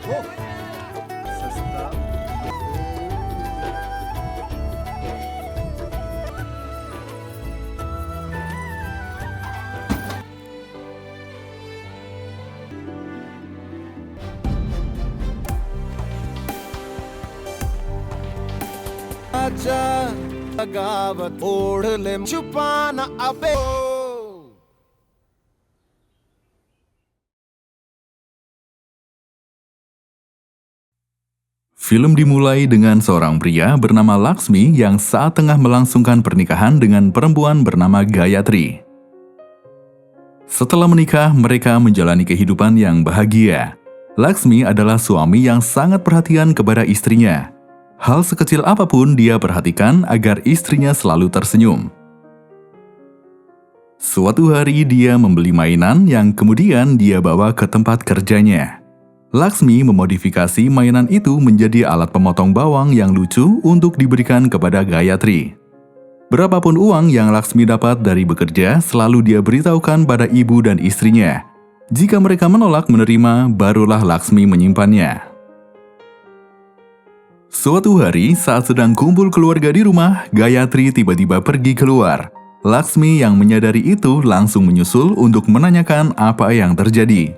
Oh, सस्ता। आजा लगावत ओढ़ ले छुपाना अबे। Film dimulai dengan seorang pria bernama Laksmi yang saat tengah melangsungkan pernikahan dengan perempuan bernama Gayatri. Setelah menikah, mereka menjalani kehidupan yang bahagia. Laksmi adalah suami yang sangat perhatian kepada istrinya. Hal sekecil apapun dia perhatikan agar istrinya selalu tersenyum. Suatu hari dia membeli mainan yang kemudian dia bawa ke tempat kerjanya. Laksmi memodifikasi mainan itu menjadi alat pemotong bawang yang lucu untuk diberikan kepada Gayatri. Berapapun uang yang Laksmi dapat dari bekerja selalu dia beritahukan pada ibu dan istrinya. Jika mereka menolak menerima, barulah Laksmi menyimpannya. Suatu hari saat sedang kumpul keluarga di rumah, Gayatri tiba-tiba pergi keluar. Laksmi yang menyadari itu langsung menyusul untuk menanyakan apa yang terjadi.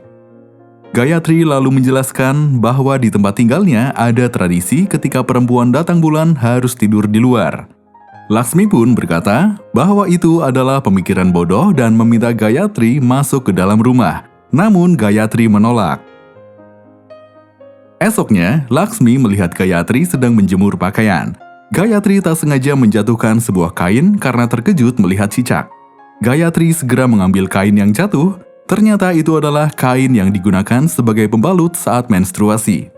Gayatri lalu menjelaskan bahwa di tempat tinggalnya ada tradisi ketika perempuan datang bulan harus tidur di luar. Laksmi pun berkata bahwa itu adalah pemikiran bodoh dan meminta Gayatri masuk ke dalam rumah. Namun Gayatri menolak. Esoknya, Laksmi melihat Gayatri sedang menjemur pakaian. Gayatri tak sengaja menjatuhkan sebuah kain karena terkejut melihat cicak. Gayatri segera mengambil kain yang jatuh. Ternyata itu adalah kain yang digunakan sebagai pembalut saat menstruasi.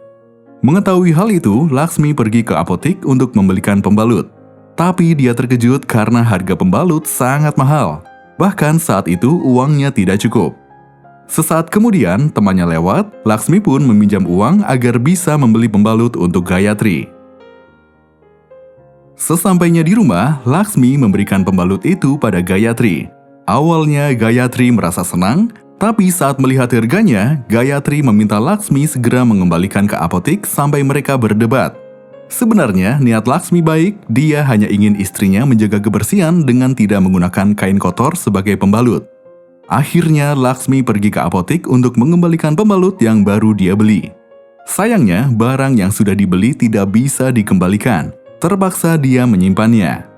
Mengetahui hal itu, Laksmi pergi ke apotik untuk membelikan pembalut. Tapi dia terkejut karena harga pembalut sangat mahal. Bahkan saat itu uangnya tidak cukup. Sesaat kemudian, temannya lewat, Laksmi pun meminjam uang agar bisa membeli pembalut untuk Gayatri. Sesampainya di rumah, Laksmi memberikan pembalut itu pada Gayatri. Awalnya Gayatri merasa senang, tapi saat melihat harganya, Gayatri meminta Laksmi segera mengembalikan ke apotik sampai mereka berdebat. Sebenarnya niat Laksmi baik, dia hanya ingin istrinya menjaga kebersihan dengan tidak menggunakan kain kotor sebagai pembalut. Akhirnya Laksmi pergi ke apotik untuk mengembalikan pembalut yang baru dia beli. Sayangnya barang yang sudah dibeli tidak bisa dikembalikan, terpaksa dia menyimpannya.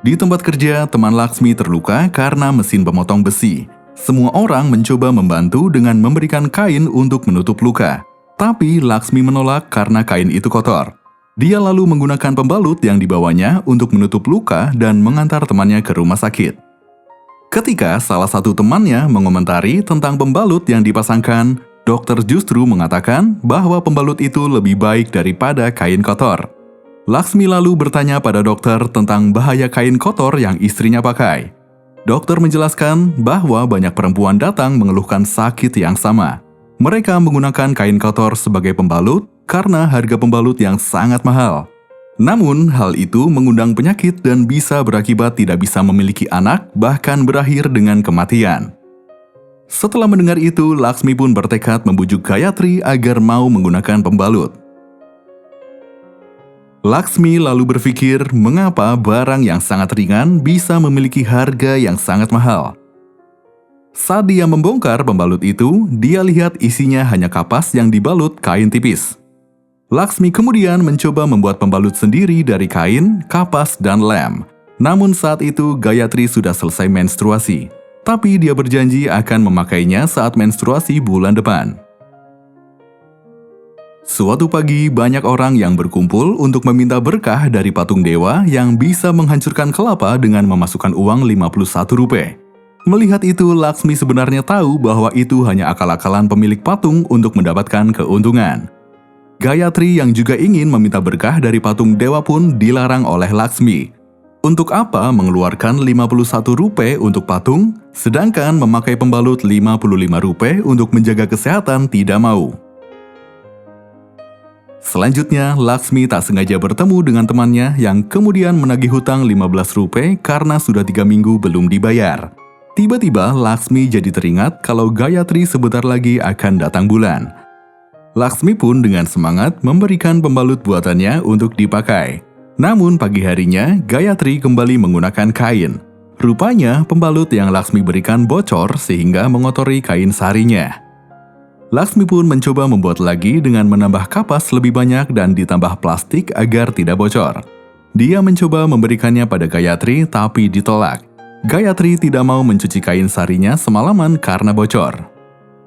Di tempat kerja, teman Laksmi terluka karena mesin pemotong besi. Semua orang mencoba membantu dengan memberikan kain untuk menutup luka. Tapi Laksmi menolak karena kain itu kotor. Dia lalu menggunakan pembalut yang dibawanya untuk menutup luka dan mengantar temannya ke rumah sakit. Ketika salah satu temannya mengomentari tentang pembalut yang dipasangkan, dokter justru mengatakan bahwa pembalut itu lebih baik daripada kain kotor. Laksmi lalu bertanya pada dokter tentang bahaya kain kotor yang istrinya pakai. Dokter menjelaskan bahwa banyak perempuan datang mengeluhkan sakit yang sama. Mereka menggunakan kain kotor sebagai pembalut karena harga pembalut yang sangat mahal. Namun, hal itu mengundang penyakit dan bisa berakibat tidak bisa memiliki anak, bahkan berakhir dengan kematian. Setelah mendengar itu, Laksmi pun bertekad membujuk Gayatri agar mau menggunakan pembalut. Laksmi lalu berpikir mengapa barang yang sangat ringan bisa memiliki harga yang sangat mahal. Saat dia membongkar pembalut itu, dia lihat isinya hanya kapas yang dibalut kain tipis. Laksmi kemudian mencoba membuat pembalut sendiri dari kain, kapas, dan lem. Namun saat itu Gayatri sudah selesai menstruasi. Tapi dia berjanji akan memakainya saat menstruasi bulan depan. Suatu pagi, banyak orang yang berkumpul untuk meminta berkah dari patung dewa yang bisa menghancurkan kelapa dengan memasukkan uang Rp51. Melihat itu, Laksmi sebenarnya tahu bahwa itu hanya akal-akalan pemilik patung untuk mendapatkan keuntungan. Gayatri yang juga ingin meminta berkah dari patung dewa pun dilarang oleh Laksmi. Untuk apa mengeluarkan Rp51 untuk patung, sedangkan memakai pembalut Rp55 untuk menjaga kesehatan tidak mau. Selanjutnya, Laksmi tak sengaja bertemu dengan temannya yang kemudian menagih hutang Rp15 karena sudah 3 minggu belum dibayar. Tiba-tiba Laksmi jadi teringat kalau Gayatri sebentar lagi akan datang bulan. Laksmi pun dengan semangat memberikan pembalut buatannya untuk dipakai. Namun pagi harinya Gayatri kembali menggunakan kain. Rupanya pembalut yang Laksmi berikan bocor sehingga mengotori kain sarinya. Laksmi pun mencoba membuat lagi dengan menambah kapas lebih banyak dan ditambah plastik agar tidak bocor. Dia mencoba memberikannya pada Gayatri tapi ditolak. Gayatri tidak mau mencuci kain sarinya semalaman karena bocor.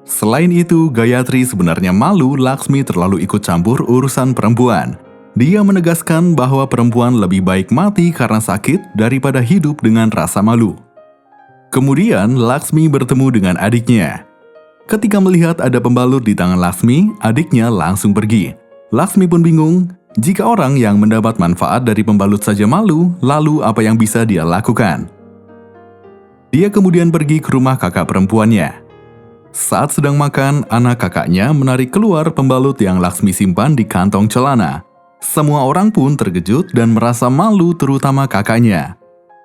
Selain itu, Gayatri sebenarnya malu Laksmi terlalu ikut campur urusan perempuan. Dia menegaskan bahwa perempuan lebih baik mati karena sakit daripada hidup dengan rasa malu. Kemudian, Laksmi bertemu dengan adiknya. Ketika melihat ada pembalut di tangan Laksmi, adiknya langsung pergi. Laksmi pun bingung, jika orang yang mendapat manfaat dari pembalut saja malu, lalu apa yang bisa dia lakukan? Dia kemudian pergi ke rumah kakak perempuannya. Saat sedang makan, anak kakaknya menarik keluar pembalut yang Laksmi simpan di kantong celana. Semua orang pun terkejut dan merasa malu, terutama kakaknya.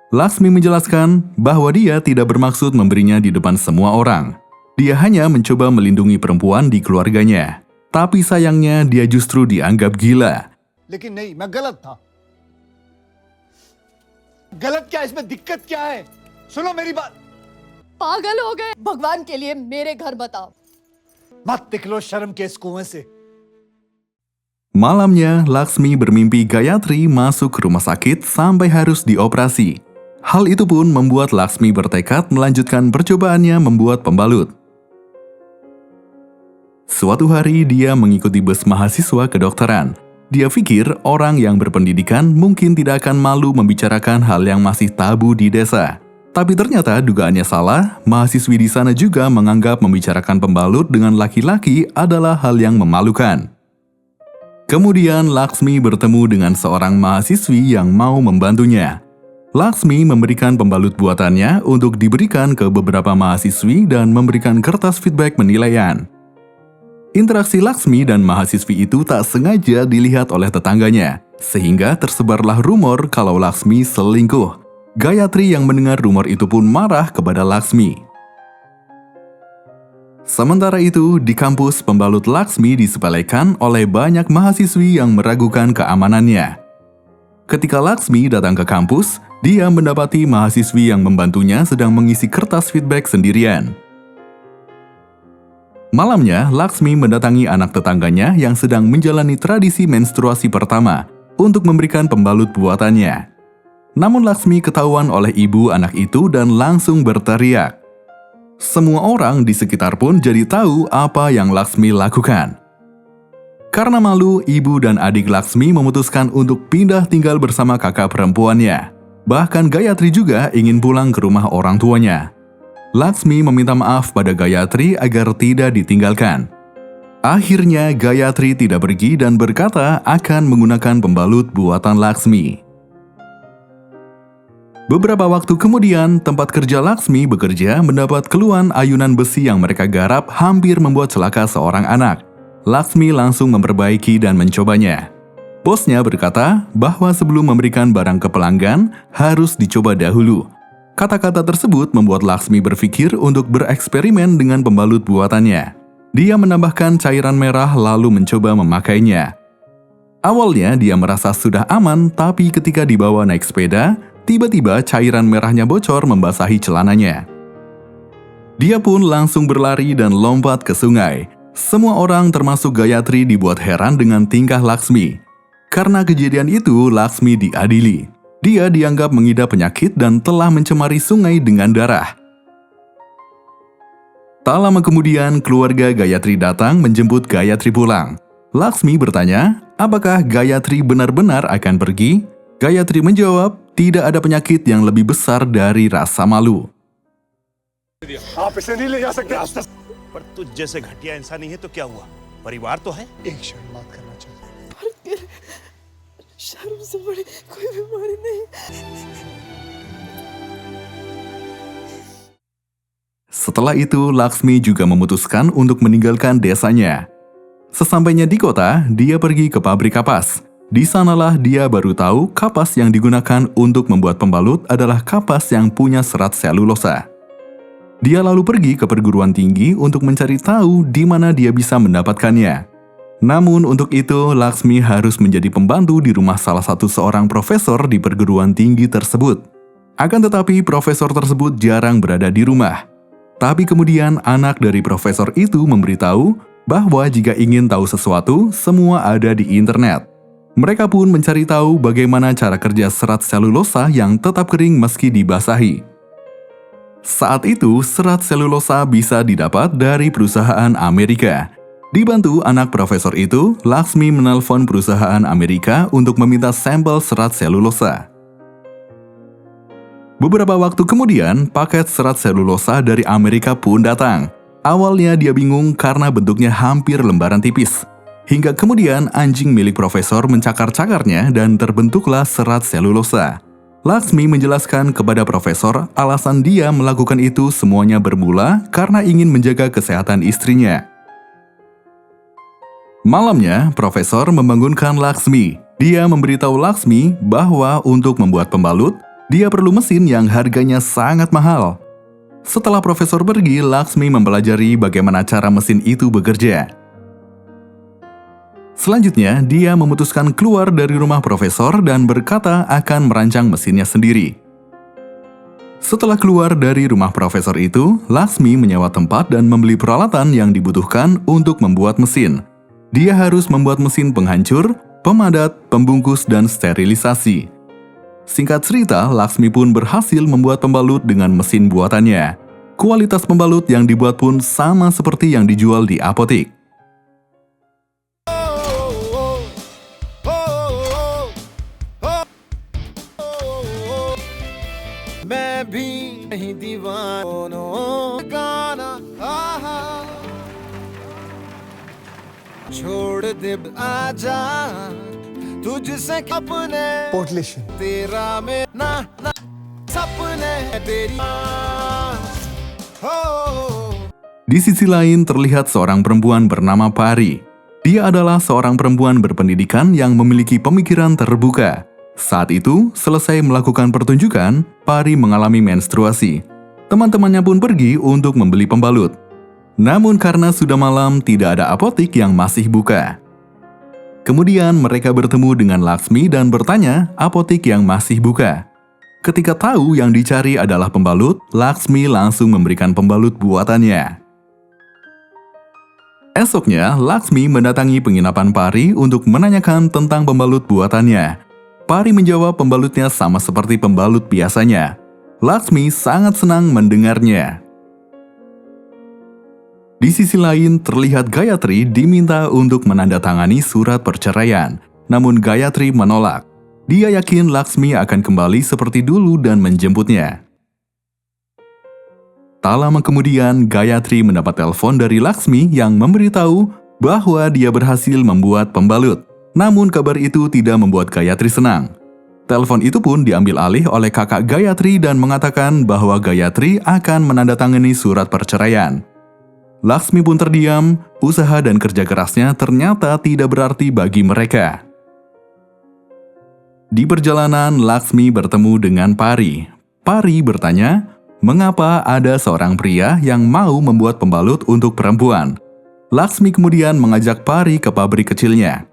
Laksmi menjelaskan bahwa dia tidak bermaksud memberinya di depan semua orang. Dia hanya mencoba melindungi perempuan di keluarganya. Tapi sayangnya dia justru dianggap gila. लेकिन नहीं मैं गलत था गलत क्या इसमें दिक्कत क्या है सुनो मेरी बात पागल हो गए भगवान के लिए मेरे घर बताओ मत निकलो शर्म के इस कुएं से Malamnya, Laksmi bermimpi Gayatri masuk ke rumah sakit sampai harus dioperasi. Hal itu pun membuat Laksmi bertekad melanjutkan percobaannya membuat pembalut. Suatu hari dia mengikuti bus mahasiswa kedokteran. Dia pikir orang yang berpendidikan mungkin tidak akan malu membicarakan hal yang masih tabu di desa. Tapi ternyata dugaannya salah, mahasiswi di sana juga menganggap membicarakan pembalut dengan laki-laki adalah hal yang memalukan. Kemudian Laksmi bertemu dengan seorang mahasiswi yang mau membantunya. Laksmi memberikan pembalut buatannya untuk diberikan ke beberapa mahasiswi dan memberikan kertas feedback penilaian. Interaksi Laksmi dan mahasiswi itu tak sengaja dilihat oleh tetangganya, sehingga tersebarlah rumor kalau Laksmi selingkuh. Gayatri yang mendengar rumor itu pun marah kepada Laksmi. Sementara itu, di kampus pembalut Laksmi disepelekan oleh banyak mahasiswi yang meragukan keamanannya. Ketika Laksmi datang ke kampus, dia mendapati mahasiswi yang membantunya sedang mengisi kertas feedback sendirian. Malamnya, Laksmi mendatangi anak tetangganya yang sedang menjalani tradisi menstruasi pertama untuk memberikan pembalut buatannya. Namun Laksmi ketahuan oleh ibu anak itu dan langsung berteriak. Semua orang di sekitar pun jadi tahu apa yang Laksmi lakukan. Karena malu, ibu dan adik Laksmi memutuskan untuk pindah tinggal bersama kakak perempuannya. Bahkan Gayatri juga ingin pulang ke rumah orang tuanya. Laksmi meminta maaf pada Gayatri agar tidak ditinggalkan. Akhirnya Gayatri tidak pergi dan berkata akan menggunakan pembalut buatan Laksmi. Beberapa waktu kemudian, tempat kerja Laksmi bekerja mendapat keluhan ayunan besi yang mereka garap hampir membuat celaka seorang anak. Laksmi langsung memperbaiki dan mencobanya. Bosnya berkata bahwa sebelum memberikan barang ke pelanggan, harus dicoba dahulu. Kata-kata tersebut membuat Laksmi berpikir untuk bereksperimen dengan pembalut buatannya. Dia menambahkan cairan merah lalu mencoba memakainya. Awalnya dia merasa sudah aman, tapi ketika dibawa naik sepeda, tiba-tiba cairan merahnya bocor membasahi celananya. Dia pun langsung berlari dan lompat ke sungai. Semua orang termasuk Gayatri dibuat heran dengan tingkah Laksmi. Karena kejadian itu, Laksmi diadili. Dia dianggap mengidap penyakit dan telah mencemari sungai dengan darah. Tak lama kemudian, keluarga Gayatri datang menjemput Gayatri pulang. Laksmi bertanya, apakah Gayatri benar-benar akan pergi? Gayatri menjawab, tidak ada penyakit yang lebih besar dari rasa malu. आप इसे नहीं ले जा सकते पर तुझ जैसे घटिया इंसान नहीं है तो क्या हुआ परिवार तो है एक क्षण बात करना चाहता शर्म से बड़ी कोई बीमारी नहीं। Setelah itu, Laksmi juga memutuskan untuk meninggalkan desanya. Sesampainya di kota, dia pergi ke pabrik kapas. Di sanalah dia baru tahu kapas yang digunakan untuk membuat pembalut adalah kapas yang punya serat selulosa. Dia lalu pergi ke perguruan tinggi untuk mencari tahu di mana dia bisa mendapatkannya. Namun untuk itu, Laksmi harus menjadi pembantu di rumah salah satu seorang profesor di perguruan tinggi tersebut. Akan tetapi profesor tersebut jarang berada di rumah. Tapi kemudian anak dari profesor itu memberitahu bahwa jika ingin tahu sesuatu, semua ada di internet. Mereka pun mencari tahu bagaimana cara kerja serat selulosa yang tetap kering meski dibasahi. Saat itu, serat selulosa bisa didapat dari perusahaan Amerika. Dibantu anak profesor itu, Laksmi menelpon perusahaan Amerika untuk meminta sampel serat selulosa. Beberapa waktu kemudian, paket serat selulosa dari Amerika pun datang. Awalnya dia bingung karena bentuknya hampir lembaran tipis. Hingga kemudian anjing milik profesor mencakar-cakarnya dan terbentuklah serat selulosa. Laksmi menjelaskan kepada profesor alasan dia melakukan itu semuanya bermula karena ingin menjaga kesehatan istrinya. Malamnya, profesor membangunkan Laksmi. Dia memberitahu Laksmi bahwa untuk membuat pembalut, dia perlu mesin yang harganya sangat mahal. Setelah profesor pergi, Laksmi mempelajari bagaimana cara mesin itu bekerja. Selanjutnya, dia memutuskan keluar dari rumah profesor dan berkata akan merancang mesinnya sendiri. Setelah keluar dari rumah profesor itu, Laksmi menyewa tempat dan membeli peralatan yang dibutuhkan untuk membuat mesin. Dia harus membuat mesin penghancur, pemadat, pembungkus, dan sterilisasi. Singkat cerita, Laksmi pun berhasil membuat pembalut dengan mesin buatannya. Kualitas pembalut yang dibuat pun sama seperti yang dijual di apotik. मैं भी नहीं दीवाना गाना छोड़ दे आजा तुझसे अपने पोर्टलेशन तेरा में ना सपने तेरी हो Di sisi lain terlihat seorang perempuan bernama Pari. Dia adalah seorang perempuan berpendidikan yang memiliki pemikiran terbuka. Saat itu, selesai melakukan pertunjukan, Pari mengalami menstruasi. Teman-temannya pun pergi untuk membeli pembalut. Namun karena sudah malam, tidak ada apotik yang masih buka. Kemudian mereka bertemu dengan Laksmi dan bertanya apotik yang masih buka. Ketika tahu yang dicari adalah pembalut, Laksmi langsung memberikan pembalut buatannya. Esoknya, Laksmi mendatangi penginapan Pari untuk menanyakan tentang pembalut buatannya. Pari menjawab pembalutnya sama seperti pembalut biasanya. Laksmi sangat senang mendengarnya. Di sisi lain, terlihat Gayatri diminta untuk menandatangani surat perceraian. Namun Gayatri menolak. Dia yakin Laksmi akan kembali seperti dulu dan menjemputnya. Tak lama kemudian, Gayatri mendapat telepon dari Laksmi yang memberitahu bahwa dia berhasil membuat pembalut. Namun kabar itu tidak membuat Gayatri senang. Telepon itu pun diambil alih oleh kakak Gayatri dan mengatakan bahwa Gayatri akan menandatangani surat perceraian. Laksmi pun terdiam, usaha dan kerja kerasnya ternyata tidak berarti bagi mereka. Di perjalanan, Laksmi bertemu dengan Pari. Pari bertanya, mengapa ada seorang pria yang mau membuat pembalut untuk perempuan. Laksmi kemudian mengajak Pari ke pabrik kecilnya.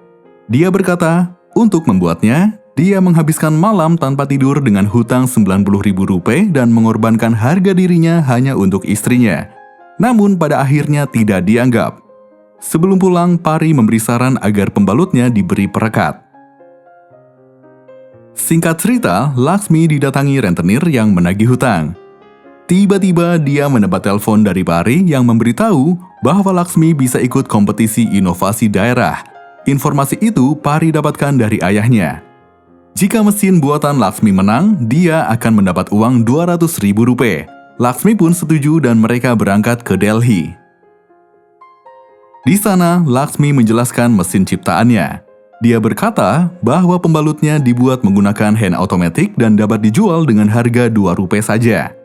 Dia berkata, untuk membuatnya, dia menghabiskan malam tanpa tidur dengan hutang Rp90.000 dan mengorbankan harga dirinya hanya untuk istrinya. Namun pada akhirnya tidak dianggap. Sebelum pulang, Pari memberi saran agar pembalutnya diberi perekat. Singkat cerita, Laksmi didatangi rentenir yang menagih hutang. Tiba-tiba dia mendapat telepon dari Pari yang memberitahu bahwa Laksmi bisa ikut kompetisi inovasi daerah. Informasi itu Pari dapatkan dari ayahnya. Jika mesin buatan Laksmi menang, dia akan mendapat uang Rp200.000. Laksmi pun setuju dan mereka berangkat ke Delhi. Di sana, Laksmi menjelaskan mesin ciptaannya. Dia berkata bahwa pembalutnya dibuat menggunakan hand automatic dan dapat dijual dengan harga Rp2 saja.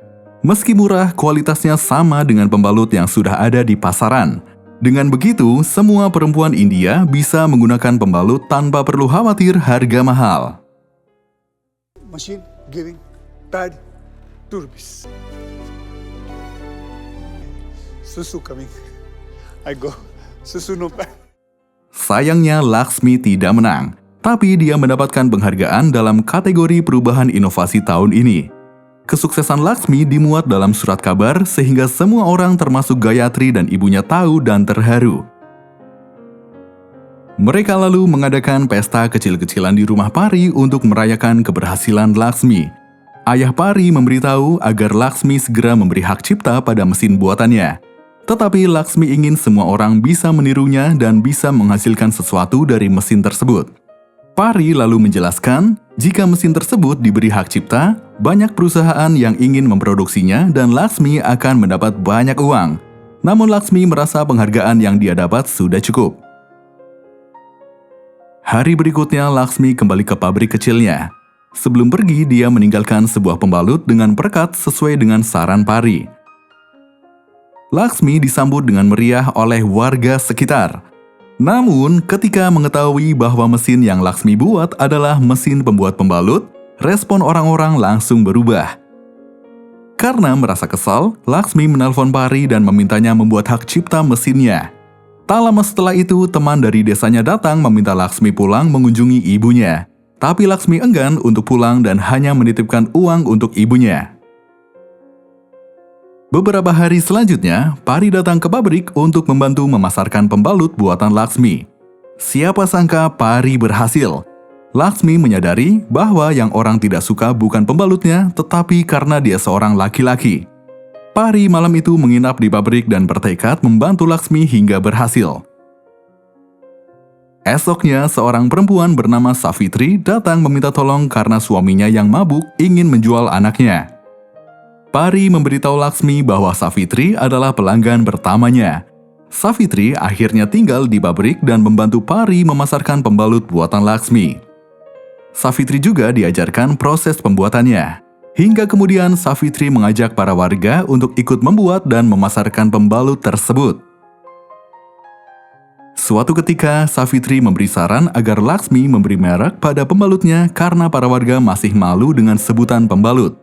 Meski murah, kualitasnya sama dengan pembalut yang sudah ada di pasaran. Dengan begitu, semua perempuan India bisa menggunakan pembalut tanpa perlu khawatir harga mahal. machine giving pad 2 rupees. Susu coming. I go. Susu no pack. Sayangnya Laksmi tidak menang, tapi dia mendapatkan penghargaan dalam kategori perubahan inovasi tahun ini. Kesuksesan Laksmi dimuat dalam surat kabar sehingga semua orang termasuk Gayatri dan ibunya tahu dan terharu. Mereka lalu mengadakan pesta kecil-kecilan di rumah Pari untuk merayakan keberhasilan Laksmi. Ayah Pari memberitahu agar Laksmi segera memberi hak cipta pada mesin buatannya. Tetapi Laksmi ingin semua orang bisa menirunya dan bisa menghasilkan sesuatu dari mesin tersebut. Pari lalu menjelaskan, jika mesin tersebut diberi hak cipta, banyak perusahaan yang ingin memproduksinya dan Laksmi akan mendapat banyak uang. Namun Laksmi merasa penghargaan yang dia dapat sudah cukup. Hari berikutnya Laksmi kembali ke pabrik kecilnya. Sebelum pergi, dia meninggalkan sebuah pembalut dengan perekat sesuai dengan saran Pari. Laksmi disambut dengan meriah oleh warga sekitar. Namun, ketika mengetahui bahwa mesin yang Laksmi buat adalah mesin pembuat pembalut, respon orang-orang langsung berubah. Karena merasa kesal, Laksmi menelpon Pari dan memintanya membuat hak cipta mesinnya. Tak lama setelah itu, teman dari desanya datang meminta Laksmi pulang mengunjungi ibunya. Tapi Laksmi enggan untuk pulang dan hanya menitipkan uang untuk ibunya. Beberapa hari selanjutnya, Pari datang ke pabrik untuk membantu memasarkan pembalut buatan Laksmi. Siapa sangka Pari berhasil. Laksmi menyadari bahwa yang orang tidak suka bukan pembalutnya, tetapi karena dia seorang laki-laki. Pari malam itu menginap di pabrik dan bertekad membantu Laksmi hingga berhasil. Esoknya, seorang perempuan bernama Savitri datang meminta tolong karena suaminya yang mabuk ingin menjual anaknya. Pari memberitahu Laksmi bahwa Savitri adalah pelanggan pertamanya. Savitri akhirnya tinggal di pabrik dan membantu Pari memasarkan pembalut buatan Laksmi. Savitri juga diajarkan proses pembuatannya. Hingga kemudian Savitri mengajak para warga untuk ikut membuat dan memasarkan pembalut tersebut. Suatu ketika, Savitri memberi saran agar Laksmi memberi merek pada pembalutnya karena para warga masih malu dengan sebutan pembalut.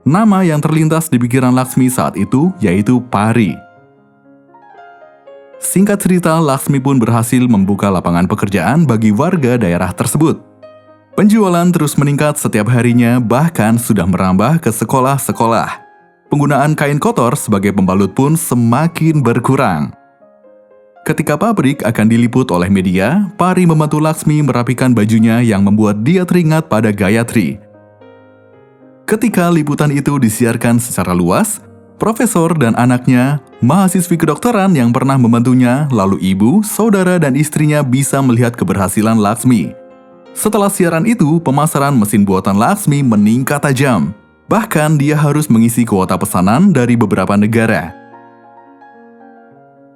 Nama yang terlintas di pikiran Laksmi saat itu yaitu Pari. Singkat cerita, Laksmi pun berhasil membuka lapangan pekerjaan bagi warga daerah tersebut. Penjualan terus meningkat setiap harinya, bahkan sudah merambah ke sekolah-sekolah. Penggunaan kain kotor sebagai pembalut pun semakin berkurang. Ketika pabrik akan diliput oleh media, Pari membantu Laksmi merapikan bajunya yang membuat dia teringat pada Gayatri. Ketika liputan itu disiarkan secara luas, profesor dan anaknya, mahasiswi kedokteran yang pernah membantunya, lalu ibu, saudara, dan istrinya bisa melihat keberhasilan Laksmi. Setelah siaran itu, pemasaran mesin buatan Laksmi meningkat tajam. Bahkan dia harus mengisi kuota pesanan dari beberapa negara.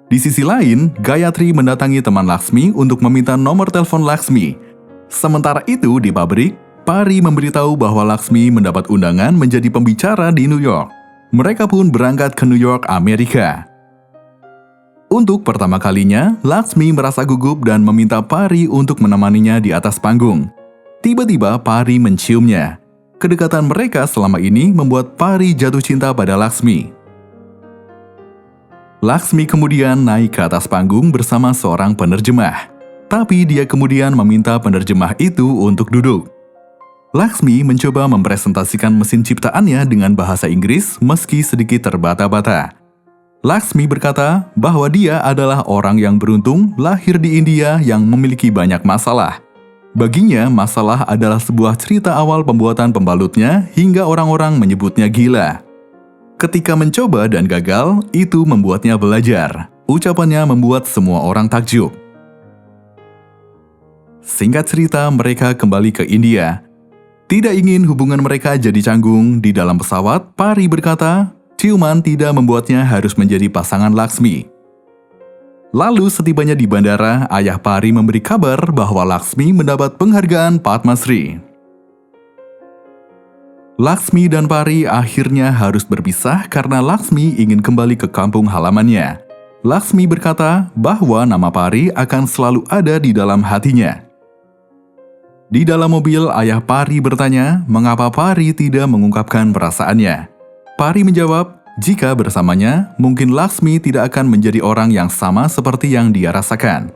Di sisi lain, Gayatri mendatangi teman Laksmi untuk meminta nomor telepon Laksmi. Sementara itu di pabrik, Pari memberitahu bahwa Laksmi mendapat undangan menjadi pembicara di New York. Mereka pun berangkat ke New York, Amerika. Untuk pertama kalinya, Laksmi merasa gugup dan meminta Pari untuk menemaninya di atas panggung. Tiba-tiba Pari menciumnya. Kedekatan mereka selama ini membuat Pari jatuh cinta pada Laksmi. Laksmi kemudian naik ke atas panggung bersama seorang penerjemah. Tapi dia kemudian meminta penerjemah itu untuk duduk. Laksmi mencoba mempresentasikan mesin ciptaannya dengan bahasa Inggris meski sedikit terbata-bata. Laksmi berkata bahwa dia adalah orang yang beruntung lahir di India yang memiliki banyak masalah. Baginya, masalah adalah sebuah cerita awal pembuatan pembalutnya hingga orang-orang menyebutnya gila. Ketika mencoba dan gagal, itu membuatnya belajar. Ucapannya membuat semua orang takjub. Singkat cerita, mereka kembali ke India. Tidak ingin hubungan mereka jadi canggung, di dalam pesawat, Pari berkata, ciuman tidak membuatnya harus menjadi pasangan Laksmi. Lalu setibanya di bandara, ayah Pari memberi kabar bahwa Laksmi mendapat penghargaan Padma Shri. Laksmi dan Pari akhirnya harus berpisah karena Laksmi ingin kembali ke kampung halamannya. Laksmi berkata bahwa nama Pari akan selalu ada di dalam hatinya. Di dalam mobil, ayah Pari bertanya mengapa Pari tidak mengungkapkan perasaannya. Pari menjawab, Jika bersamanya, mungkin Laksmi tidak akan menjadi orang yang sama seperti yang dia rasakan.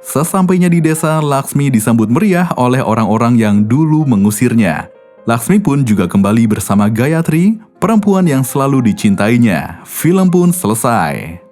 Sesampainya di desa, Laksmi disambut meriah oleh orang-orang yang dulu mengusirnya. Laksmi pun juga kembali bersama Gayatri, perempuan yang selalu dicintainya. Film pun selesai.